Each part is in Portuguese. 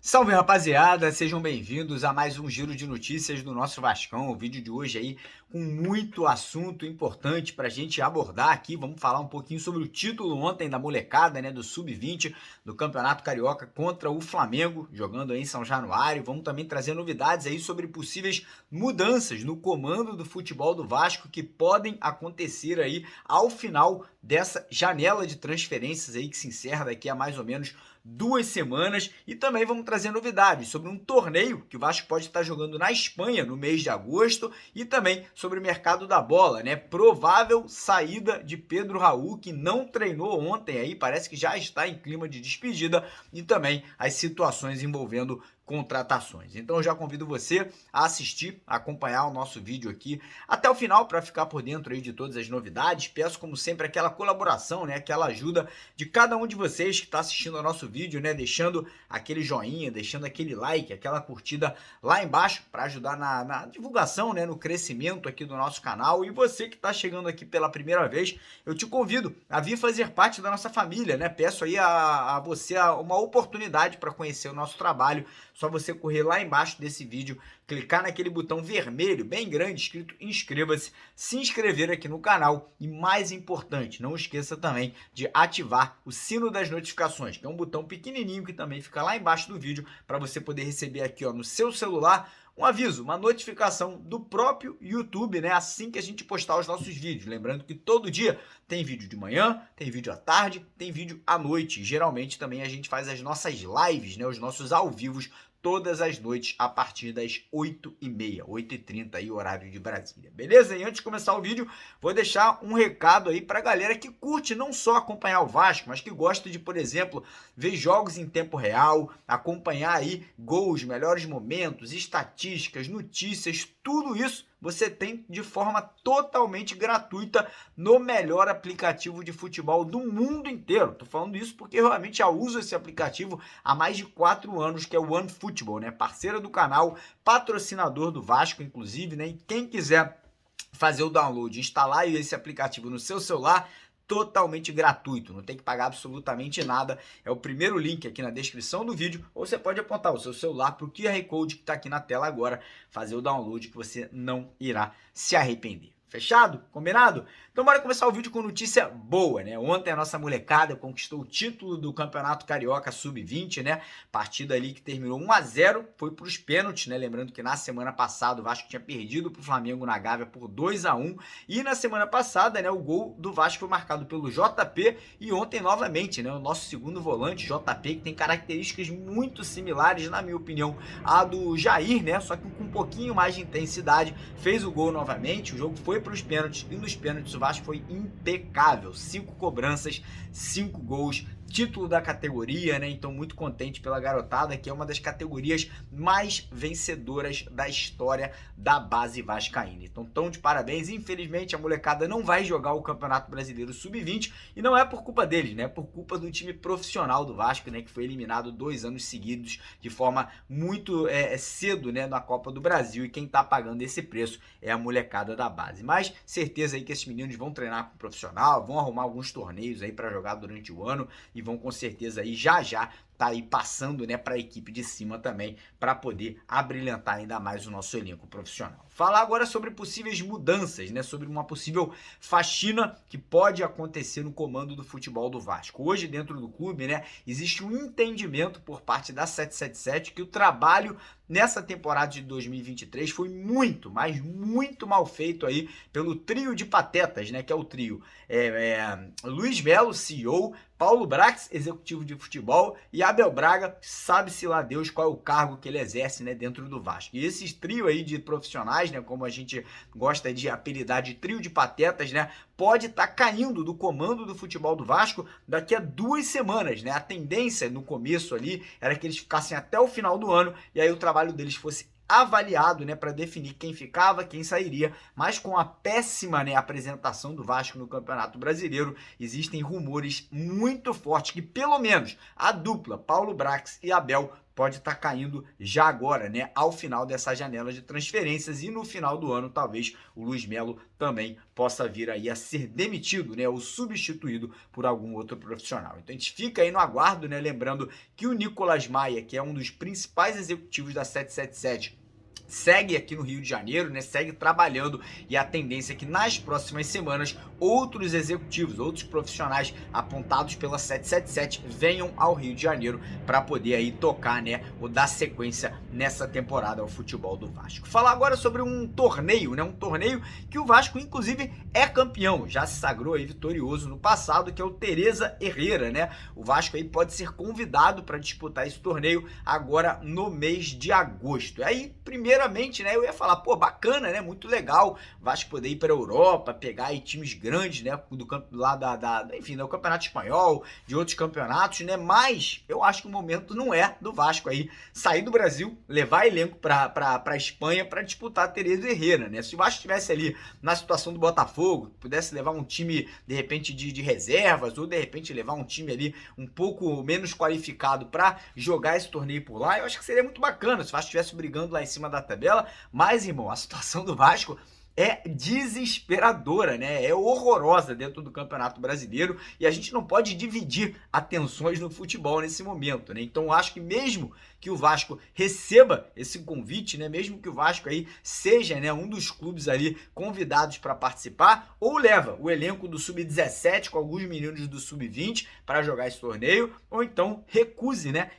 Salve, rapaziada, sejam bem-vindos a mais um giro de notícias do nosso Vascão. O vídeo de hoje aí com muito assunto importante para a gente abordar aqui. Vamos falar um pouquinho sobre o título ontem da molecada, né, do Sub-20 do Campeonato Carioca contra o Flamengo, jogando aí em São Januário. Vamos também trazer novidades aí sobre possíveis mudanças no comando do futebol do Vasco que podem acontecer aí ao final dessa janela de transferências aí que se encerra daqui a mais ou menos 2 semanas, e também vamos trazer novidades sobre um torneio que o Vasco pode estar jogando na Espanha no mês de agosto e também sobre o mercado da bola, né? Provável saída de Pedro Raul, que não treinou ontem aí, parece que já está em clima de despedida, e também as situações envolvendo contratações. Então eu já convido você a assistir, a acompanhar o nosso vídeo aqui até o final para ficar por dentro aí de todas as novidades. Peço como sempre aquela colaboração, né, aquela ajuda de cada um de vocês que está assistindo ao nosso vídeo, né, deixando aquele joinha, deixando aquele like, aquela curtida lá embaixo para ajudar na divulgação, né, no crescimento aqui do nosso canal. E você que está chegando aqui pela primeira vez, eu te convido a vir fazer parte da nossa família, né? Peço aí a você uma oportunidade para conhecer o nosso trabalho. Só você correr lá embaixo desse vídeo, clicar naquele botão vermelho, bem grande, escrito inscreva-se, se inscrever aqui no canal e, mais importante, não esqueça também de ativar o sino das notificações, que é um botão pequenininho que também fica lá embaixo do vídeo para você poder receber aqui, ó, no seu celular um aviso, uma notificação do próprio YouTube, né? Assim que a gente postar os nossos vídeos. Lembrando que todo dia tem vídeo de manhã, tem vídeo à tarde, tem vídeo à noite. Geralmente também a gente faz as nossas lives, né? Os nossos ao vivos todas as noites a partir das 8h30, 8h30 aí, horário de Brasília, beleza? E antes de começar o vídeo, vou deixar um recado aí pra galera que curte não só acompanhar o Vasco, mas que gosta de, por exemplo, ver jogos em tempo real, acompanhar aí gols, melhores momentos, estatísticas, notícias, tudo isso você tem de forma totalmente gratuita no melhor aplicativo de futebol do mundo inteiro. Tô falando isso porque eu realmente já uso esse aplicativo há mais de 4 anos, que é o OneFootball, né? Parceiro do canal, patrocinador do Vasco, inclusive, né? E quem quiser fazer o download, instalar esse aplicativo no seu celular, totalmente gratuito, não tem que pagar absolutamente nada. É o primeiro link aqui na descrição do vídeo, ou você pode apontar o seu celular para o QR Code que está aqui na tela agora, fazer o download que você não irá se arrepender. Fechado? Combinado? Então bora começar o vídeo com notícia boa, né? Ontem a nossa molecada conquistou o título do Campeonato Carioca Sub-20, né? Partida ali que terminou 1-0, foi para os pênaltis, né? Lembrando que na semana passada o Vasco tinha perdido para o Flamengo na Gávea por 2-1, e na semana passada, né, o gol do Vasco foi marcado pelo JP, e ontem novamente, né, o nosso segundo volante, JP, que tem características muito similares, na minha opinião, à do Jair, né? Só que com um pouquinho mais de intensidade, fez o gol novamente. O jogo foi para os pênaltis, e nos pênaltis o Vasco foi impecável, 5 cobranças, 5 gols, título da categoria, né? Então muito contente pela garotada, que é uma das categorias mais vencedoras da história da base vascaína. Então tão de parabéns. Infelizmente a molecada não vai jogar o Campeonato Brasileiro Sub-20, e não é por culpa deles, né? É por culpa do time profissional do Vasco, né? Que foi eliminado 2 anos seguidos de forma muito cedo, né? Na Copa do Brasil, e quem tá pagando esse preço é a molecada da base. Mas certeza aí que esses meninos vão treinar com o profissional, vão arrumar alguns torneios aí para jogar durante o ano, e vão com certeza aí já tá aí passando, né, para a equipe de cima também, para poder abrilhantar ainda mais o nosso elenco profissional. Falar agora sobre possíveis mudanças, né, sobre uma possível faxina que pode acontecer no comando do futebol do Vasco. Hoje, dentro do clube, né, existe um entendimento por parte da 777 que o trabalho nessa temporada de 2023 foi muito, mas muito mal feito aí pelo trio de patetas, né, que é o trio Luiz Melo, CEO, Paulo Brax, executivo de futebol, e Abel Braga, sabe-se lá Deus qual é o cargo que ele exerce, né, dentro do Vasco. E esses trio aí de profissionais, né, como a gente gosta de apelidar de trio de patetas, né, pode estar caindo do comando do futebol do Vasco daqui a 2 semanas, né? A tendência no começo ali era que eles ficassem até o final do ano, e aí o trabalho deles fosse avaliado, né, para definir quem ficava, quem sairia. Mas com a péssima, né, apresentação do Vasco no Campeonato Brasileiro, existem rumores muito fortes que pelo menos a dupla Paulo Brax e Abel pode estar caindo já agora, né, ao final dessa janela de transferências, e no final do ano talvez o Luiz Melo também possa vir aí a ser demitido, né, ou substituído por algum outro profissional. Então a gente fica aí no aguardo, né, lembrando que o Nicolas Maia, que é um dos principais executivos da 777, segue aqui no Rio de Janeiro, né? Segue trabalhando, e a tendência é que nas próximas semanas outros executivos, outros profissionais apontados pela 777 venham ao Rio de Janeiro para poder aí tocar, né, ou dar sequência nessa temporada ao futebol do Vasco. Falar agora sobre um torneio, né? Um torneio que o Vasco inclusive é campeão, já se sagrou aí vitorioso no passado, que é o Teresa Herrera, né? O Vasco aí pode ser convidado para disputar esse torneio agora no mês de agosto. Aí, primeiramente, né, eu ia falar, pô, bacana, né, muito legal, Vasco poder ir para a Europa, pegar aí times grandes, né, do campo lá enfim, do Campeonato Espanhol, de outros campeonatos, né, mas eu acho que o momento não é do Vasco aí sair do Brasil, levar elenco para a Espanha para disputar a Teresa Herrera, né? Se o Vasco estivesse ali na situação do Botafogo, pudesse levar um time, de repente, de reservas, ou de repente levar um time ali um pouco menos qualificado para jogar esse torneio por lá, eu acho que seria muito bacana se o Vasco estivesse brigando lá em cima da tabela. Mas, irmão, a situação do Vasco é desesperadora, né? É horrorosa dentro do Campeonato Brasileiro, e a gente não pode dividir atenções no futebol nesse momento, né? Então, eu acho que mesmo que o Vasco receba esse convite, né, mesmo que o Vasco aí seja, né, um dos clubes ali convidados para participar, ou leva o elenco do Sub-17 com alguns meninos do Sub-20 para jogar esse torneio, ou então recuse, né,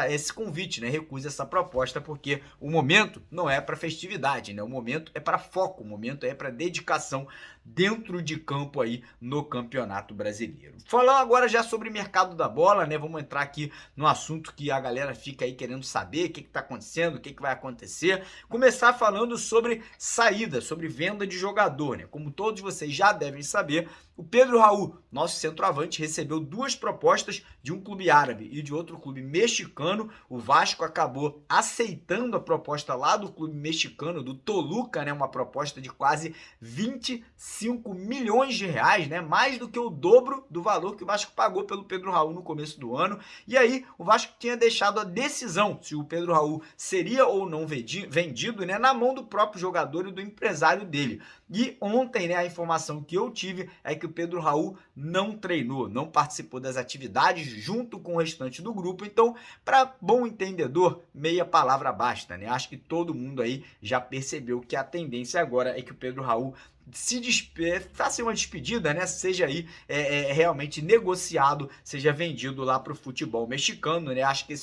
esse convite, né, recuse essa proposta, porque o momento não é para festividade, né, o momento é para foco, o momento é para dedicação dentro de campo aí no Campeonato Brasileiro. Falando agora já sobre mercado da bola, né, vamos entrar aqui no assunto que a galera fica aí querendo saber, o que está acontecendo, o que vai acontecer. Começar falando sobre saída, sobre venda de jogador, né? Como todos vocês já devem saber, o Pedro Raul, nosso centroavante, recebeu duas propostas de um clube árabe e de outro clube mexicano. O Vasco acabou aceitando a proposta lá do clube mexicano, do Toluca, né? Uma proposta de quase 25 milhões de reais, né? Mais do que o dobro do valor que o Vasco pagou pelo Pedro Raul no começo do ano. E aí o Vasco tinha deixado a decisão se o Pedro Raul seria ou não vendido, né, na mão do próprio jogador e do empresário dele. E ontem, né, a informação que eu tive é que o Pedro Raul não treinou, não participou das atividades junto com o restante do grupo. Então, para bom entendedor, meia palavra basta, né? Acho que todo mundo aí já percebeu que a tendência agora é que o Pedro Raul faça uma despedida, né? Seja aí realmente negociado, seja vendido lá para o futebol mexicano, né? Acho que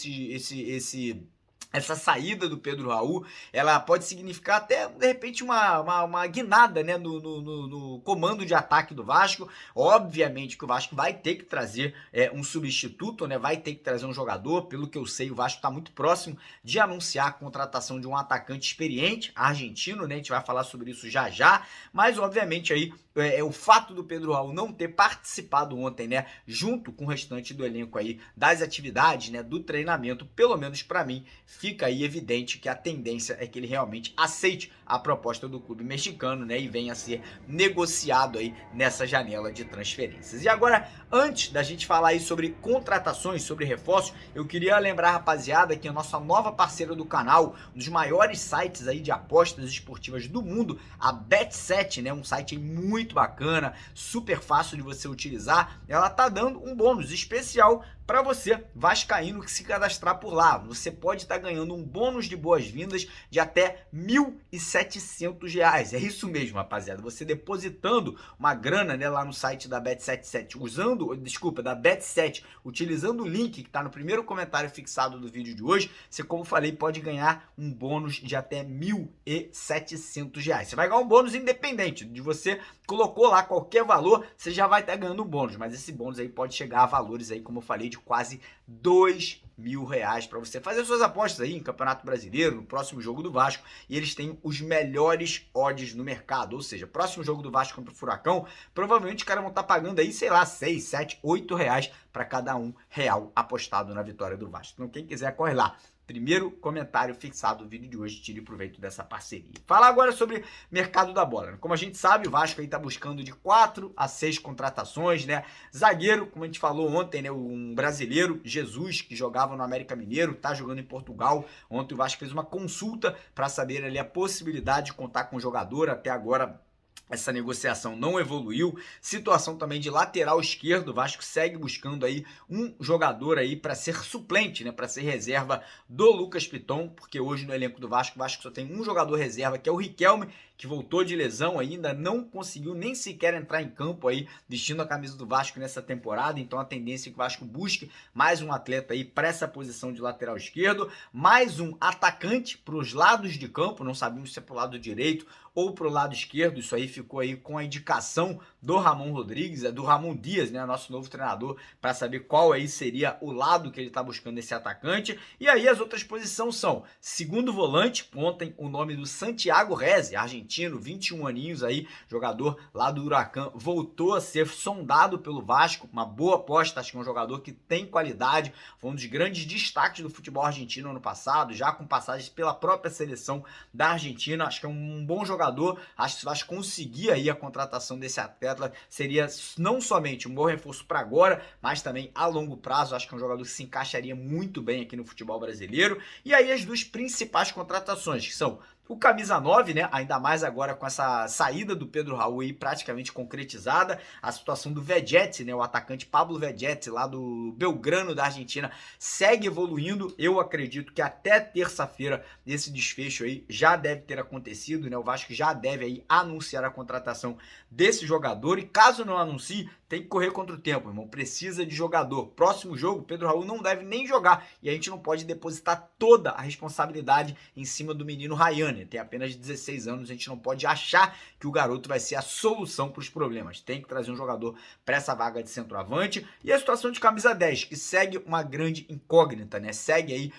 essa saída do Pedro Raul, ela pode significar até, de repente, uma guinada, né, no comando de ataque do Vasco. Obviamente que o Vasco vai ter que trazer um substituto, né, vai ter que trazer um jogador. Pelo que eu sei, o Vasco está muito próximo de anunciar a contratação de um atacante experiente, argentino, né, a gente vai falar sobre isso já já, mas obviamente aí o fato do Pedro Raul não ter participado ontem, né, junto com o restante do elenco aí das atividades, né, do treinamento, pelo menos para mim, fica aí evidente que a tendência é que ele realmente aceite a proposta do clube mexicano, né, e venha a ser negociado aí nessa janela de transferências. E agora, antes da gente falar aí sobre contratações, sobre reforços, eu queria lembrar, rapaziada, que a nossa nova parceira do canal, um dos maiores sites aí de apostas esportivas do mundo, a Bet7, né, um site muito bacana, super fácil de você utilizar, ela tá dando um bônus especial para você vascaíno que se cadastrar por lá. Você pode estar ganhando um bônus de boas-vindas de até R$ 1.700. É isso mesmo, rapaziada. Você depositando uma grana, né, lá no site da Bet77, da Bet7, utilizando o link que está no primeiro comentário fixado do vídeo de hoje, você, como falei, pode ganhar um bônus de até R$ 1.700. Você vai ganhar um bônus independente de você colocou lá qualquer valor, você já vai estar ganhando um bônus, mas esse bônus aí pode chegar a valores aí, como eu falei, de quase R$ 2.000 para você fazer suas apostas aí em Campeonato Brasileiro, no próximo jogo do Vasco, e eles têm os melhores odds no mercado, ou seja, próximo jogo do Vasco contra o Furacão, provavelmente os caras vão estar pagando aí, sei lá, 6, 7, 8 reais para cada R$ 1 apostado na vitória do Vasco. Então quem quiser corre lá, Primeiro comentário fixado do vídeo de hoje, tire proveito dessa parceria. Falar agora sobre mercado da bola. Como a gente sabe, o Vasco aí tá buscando de 4 a 6 contratações, né? Zagueiro, como a gente falou ontem, né? Um brasileiro, Jesus, que jogava no América Mineiro, tá jogando em Portugal. Ontem o Vasco fez uma consulta para saber ali a possibilidade de contar com o jogador. Até agora essa negociação não evoluiu. Situação também de lateral esquerdo, o Vasco segue buscando aí um jogador aí para ser suplente, né, para ser reserva do Lucas Piton, porque hoje no elenco do Vasco, o Vasco só tem um jogador reserva, que é o Riquelme, que voltou de lesão, ainda não conseguiu nem sequer entrar em campo aí vestindo a camisa do Vasco nessa temporada. Então a tendência é que o Vasco busque mais um atleta aí para essa posição de lateral esquerdo, mais um atacante para os lados de campo, não sabemos se é para o lado direito ou para o lado esquerdo. Isso aí ficou aí com a indicação do Ramon Rodrigues, do Ramon Dias, né, nosso novo treinador, para saber qual aí seria o lado que ele está buscando esse atacante. E aí as outras posições são segundo volante, ontem o nome do Santiago Reze, argentino, 21 aninhos aí, jogador lá do Huracan, voltou a ser sondado pelo Vasco, uma boa aposta, acho que é um jogador que tem qualidade, foi um dos grandes destaques do futebol argentino ano passado, já com passagens pela própria seleção da Argentina. Acho que é um bom jogador, acho que se o Vasco conseguir aí a contratação desse atleta, seria não somente um bom reforço para agora, mas também a longo prazo. Acho que é um jogador que se encaixaria muito bem aqui no futebol brasileiro. E aí as duas principais contratações, que são o camisa 9, né? Ainda mais agora com essa saída do Pedro Raul aí praticamente concretizada, a situação do Vegetti, né? O atacante Pablo Vegetti, lá do Belgrano da Argentina, segue evoluindo. Eu acredito que até terça-feira esse desfecho aí já deve ter acontecido, né? O Vasco já deve aí anunciar a contratação desse jogador, e caso não anuncie, tem que correr contra o tempo, irmão. Precisa de jogador. Próximo jogo, Pedro Raul não deve nem jogar, e a gente não pode depositar toda a responsabilidade em cima do menino Rayane. Tem apenas 16 anos, a gente não pode achar que o garoto vai ser a solução para os problemas. Tem que trazer um jogador para essa vaga de centroavante. E a situação de camisa 10, que segue uma grande incógnita, né? Segue aí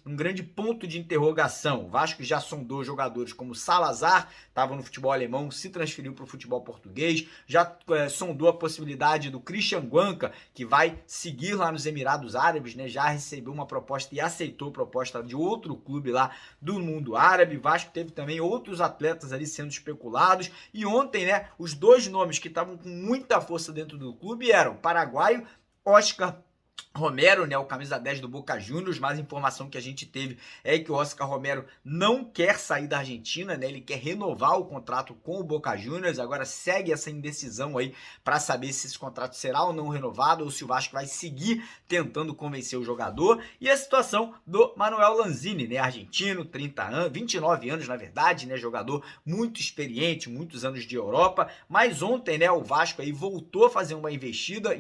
um grande ponto de interrogação. O Vasco já sondou jogadores como Salazar, estava no futebol alemão, se transferiu para o futebol português, já sondou a possibilidade do Christian Guanca, que vai seguir lá nos Emirados Árabes, né? Já recebeu uma proposta e aceitou a proposta de outro clube lá do mundo árabe. Vasco teve também outros atletas ali sendo especulados, e ontem, né, os dois nomes que estavam com muita força dentro do clube eram o paraguaio Oscar Romero, né, o camisa 10 do Boca Juniors. Mas a informação que a gente teve é que o Oscar Romero não quer sair da Argentina, né, ele quer renovar o contrato com o Boca Juniors. Agora segue essa indecisão aí para saber se esse contrato será ou não renovado, ou se o Vasco vai seguir tentando convencer o jogador. E a situação do Manuel Lanzini, né, argentino, 30 anos, 29 anos na verdade, né, jogador muito experiente, muitos anos de Europa. Mas ontem, né, o Vasco aí voltou a fazer uma investida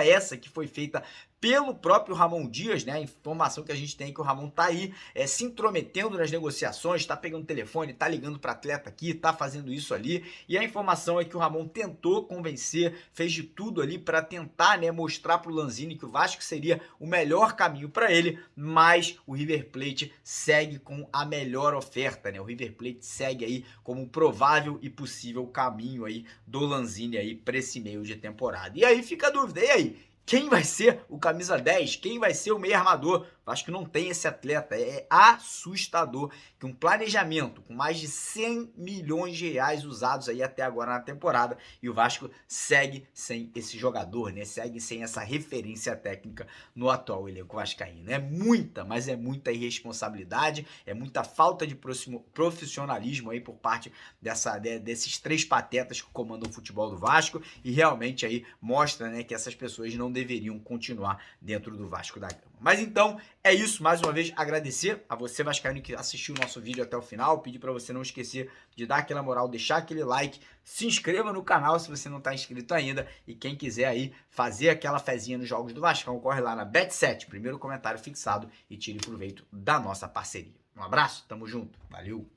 essa que foi feita pelo próprio Ramon Dias, né? A informação que a gente tem é que o Ramon tá aí se intrometendo nas negociações, tá pegando o telefone, tá ligando para atleta aqui, tá fazendo isso ali. E a informação é que o Ramon tentou convencer, fez de tudo ali para tentar, né, mostrar pro Lanzini que o Vasco seria o melhor caminho para ele, mas o River Plate segue com a melhor oferta, né? O River Plate segue aí como provável e possível caminho aí do Lanzini aí para esse meio de temporada. E aí fica a dúvida, e aí? Quem vai ser o camisa 10? Quem vai ser o meio armador? Acho que não tem esse atleta. É assustador que um planejamento com mais de 100 milhões de reais usados aí até agora na temporada, e o Vasco segue sem esse jogador, né? Segue sem essa referência técnica no atual elenco vascaíno. É muita, mas é muita irresponsabilidade, é muita falta de profissionalismo aí por parte desses três patetas que comandam o futebol do Vasco, e realmente aí mostra, né, que essas pessoas não deveriam continuar dentro do Vasco da Gama. Mas então é isso, mais uma vez agradecer a você vascaíno que assistiu o nosso vídeo até o final, pedir para você não esquecer de dar aquela moral, deixar aquele like, se inscreva no canal se você não está inscrito ainda, e quem quiser aí fazer aquela fezinha nos jogos do Vascão, corre lá na Bet7, primeiro comentário fixado, e tire proveito da nossa parceria. Um abraço, tamo junto, valeu!